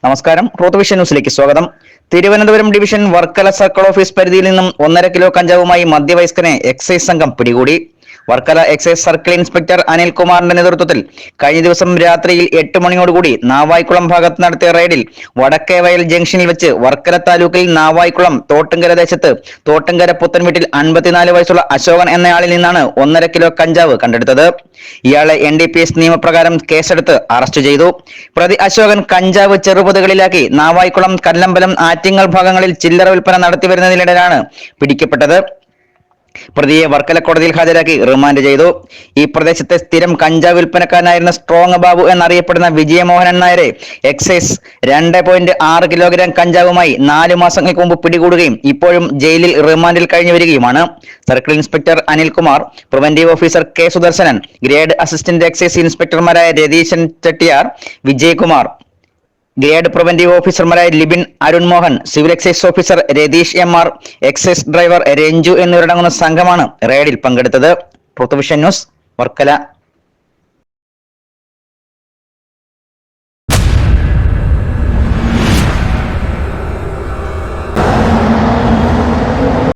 നമസ്കാരം. Ruth vision ന്യൂസിലേക്ക് സ്വാഗതം. Thiruvananthapuram division Varkala circle office പരിധിയിൽ നിന്നും 1.5 കിലോ കഞ്ചാവുമായി മധ്യവയസ്കനെ എക്സൈസ് സംഘം പിടികൂടി. വർക്കല എക്സൈസ് സർക്കിൾ ഇൻസ്പെക്ടർ അനിൽകുമാറിന്റെ നേതൃത്വത്തിൽ കഴിഞ്ഞ ദിവസം രാത്രിയിൽ 8 മണിയോടുകൂടി നാവായിക്കുളം ഭാഗത്ത് നടത്തിയ റെയ്ഡിൽ വടക്കേവയൽ ജംഗ്ഷനിൽ വെച്ച് വർക്കല താലൂക്കിൽ നാവായിക്കുളം തോട്ടുങ്കര ദേശത്ത് തോട്ടുങ്കര പുത്തൻവീട്ടിൽ 54 വയസ്സുള്ള അശോകൻ എന്നയാളിൽ നിന്നാണ് 1.5 കിലോ കഞ്ചാവ് കണ്ടെടുത്തത്. ഇയാളെ NDPS നിയമപ്രകാരം കേസെടുത്ത് അറസ്റ്റ് ചെയ്തു. പ്രതി അശോകൻ കഞ്ചാവ് ചെറുപൊതുകളിലാക്കി നാവായിക്കുളം, കല്ലമ്പലം, ആറ്റിങ്ങൽ ഭാഗങ്ങളിൽ ചില്ലറ വിൽപ്പന നടത്തിവരുന്നതിനിടയിലാണ് പിടിക്കപ്പെട്ടത്. പ്രതിയെ വർക്കല കോടതിയിൽ ഹാജരാക്കി റിമാൻഡ് ചെയ്തു. ഈ പ്രദേശത്തെ സ്ഥിരം കഞ്ചാവ് വിൽപ്പനക്കാരനായിരുന്ന സ്ട്രോങ് ബാബു എന്നറിയപ്പെടുന്ന വിജയമോഹനൻ നായരെ എക്സൈസ് 2.6 കിലോഗ്രാം കഞ്ചാവുമായി 4 മാസങ്ങൾക്ക് മുമ്പ് പിടികൂടുകയും ഇപ്പോഴും ജയിലിൽ റിമാൻഡിൽ കഴിഞ്ഞു വരികയുമാണ്. Circle inspector Anilkumar, preventive officer K Sudarsanan, grade assistant excise ഇൻസ്പെക്ടർമാരായ രതീശൻ ചെട്ടിയാർ, വിജയകുമാർ, ഗ്രേഡ് പ്രിവന്റീവ് ഓഫീസർമാരായ Libin Arun Mohan, civil excise officer Ratheesh MR, excise driver Ranju എന്നിവരടങ്ങുന്ന സംഘമാണ് റെയ്ഡിൽ പങ്കെടുത്തത്. Ruth vision news, Varkala.